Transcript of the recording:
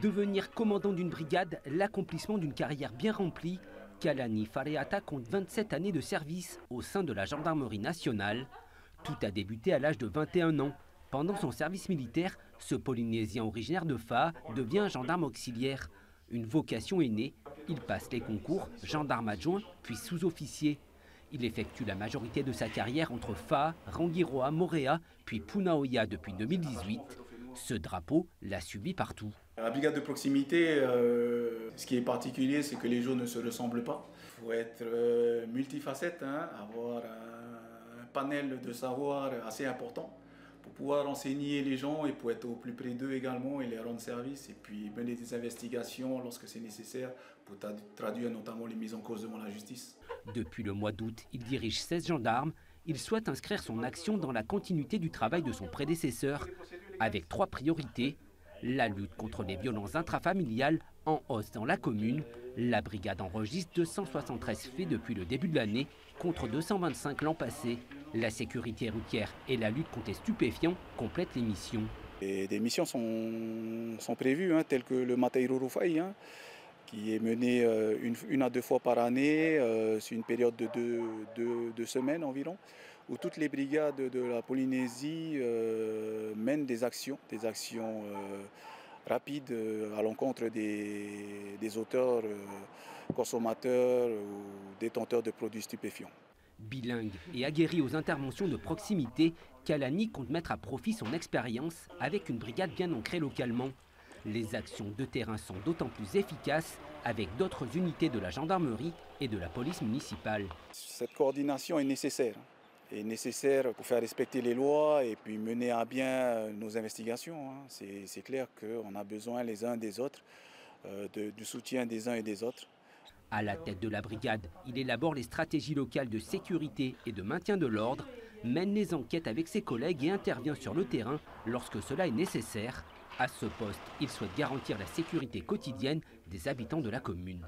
Devenir commandant d'une brigade, l'accomplissement d'une carrière bien remplie, Kalani Fareata compte 27 années de service au sein de la gendarmerie nationale. Tout a débuté à l'âge de 21 ans. Pendant son service militaire, ce Polynésien originaire de Faa devient un gendarme auxiliaire. Une vocation est née. Il passe les concours, gendarme adjoint, puis sous-officier. Il effectue la majorité de sa carrière entre Faa, Rangiroa, Moorea, puis Punaoia depuis 2018. Ce drapeau l'a subi partout. La brigade de proximité, ce qui est particulier, c'est que les jours ne se ressemblent pas. Il faut être multifacette, avoir un panel de savoir assez important pour pouvoir enseigner les gens et pour être au plus près d'eux également et les rendre service. Et puis mener des investigations lorsque c'est nécessaire pour traduire notamment les mises en cause devant la justice. Depuis le mois d'août, il dirige 16 gendarmes. Il souhaite inscrire son action dans la continuité du travail de son prédécesseur, avec 3 priorités. La lutte contre les violences intrafamiliales en hausse dans la commune. La brigade enregistre 273 faits depuis le début de l'année, contre 225 l'an passé. La sécurité routière et la lutte contre les stupéfiants complètent les missions. Et des missions sont prévues, telles que le Matairo Rufai, qui est mené une à 2 fois par année, sur une période de 2 semaines environ, où toutes les brigades de la Polynésie mènent des actions rapides à l'encontre des auteurs, consommateurs ou détenteurs de produits stupéfiants. Bilingue et aguerri aux interventions de proximité, Kalani compte mettre à profit son expérience avec une brigade bien ancrée localement. Les actions de terrain sont d'autant plus efficaces avec d'autres unités de la gendarmerie et de la police municipale. Cette coordination est nécessaire pour faire respecter les lois et puis mener à bien nos investigations. C'est clair qu'on a besoin les uns des autres, du soutien des uns et des autres. À la tête de la brigade, il élabore les stratégies locales de sécurité et de maintien de l'ordre, mène les enquêtes avec ses collègues et intervient sur le terrain lorsque cela est nécessaire. À ce poste, il souhaite garantir la sécurité quotidienne des habitants de la commune.